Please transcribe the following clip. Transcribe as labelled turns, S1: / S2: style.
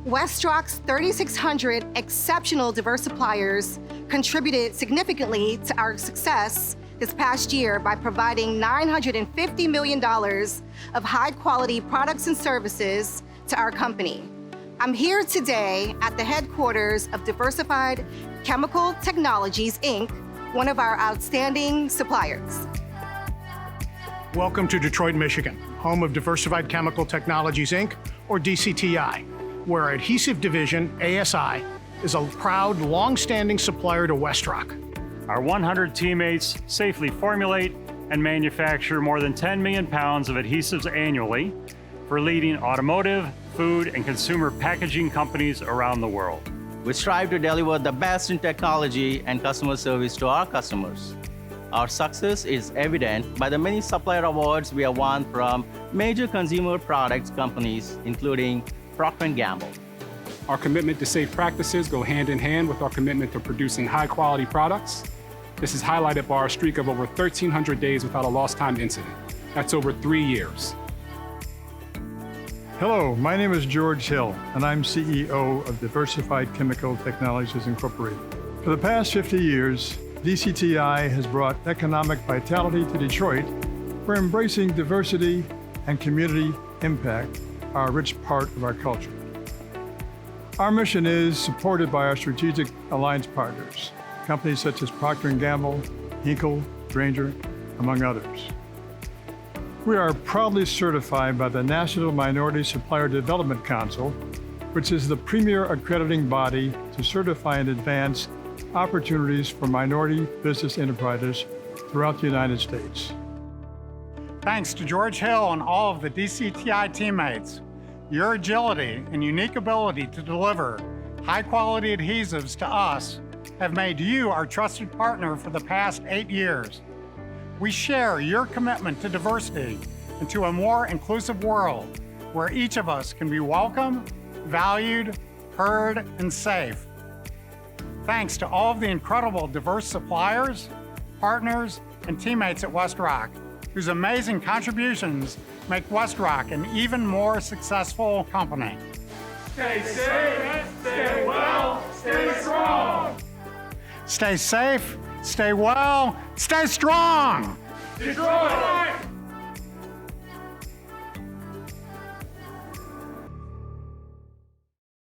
S1: WestRock's 3,600 exceptional diverse suppliers contributed significantly to our success this past year by providing $950 million of high-quality products and services to our company. I'm here today at the headquarters of Diversified Chemical Technologies, Inc., one of our outstanding suppliers.
S2: Welcome to Detroit, Michigan, home of Diversified Chemical Technologies, Inc., or DCTI, where our adhesive division, ASI, is a proud, long-standing supplier to WestRock.
S3: Our 100 teammates safely formulate and manufacture more than 10 million pounds of adhesives annually for leading automotive, food, and consumer packaging companies around the world.
S4: We strive to deliver the best in technology and customer service to our customers. Our success is evident by the many supplier awards we have won from major consumer products companies, including Procter & Gamble.
S5: Our commitment to safe practices go hand in hand with our commitment to producing high-quality products. This is highlighted by our streak of over 1,300 days without a lost time incident. That's over 3 years.
S6: Hello, my name is George Hill, and I'm CEO of Diversified Chemical Technologies Incorporated. For the past 50 years, DCTI has brought economic vitality to Detroit. We're embracing diversity and community impact, are a rich part of our culture. Our mission is supported by our strategic alliance partners, companies such as Procter & Gamble, Hinkle, Grainger, among others. We are proudly certified by the National Minority Supplier Development Council, which is the premier accrediting body to certify and advance opportunities for minority business enterprises throughout the United States.
S7: Thanks to George Hill and all of the DCTI teammates, your agility and unique ability to deliver high-quality adhesives to us have made you our trusted partner for the past 8 years. We share your commitment to diversity and to a more inclusive world where each of us can be welcome, valued, heard, and safe. Thanks to all of the incredible diverse suppliers, partners, and teammates at WestRock, whose amazing contributions make WestRock an even more successful company.
S8: Stay safe, stay well, stay strong.
S7: Stay safe, stay well, stay strong.
S8: Detroit!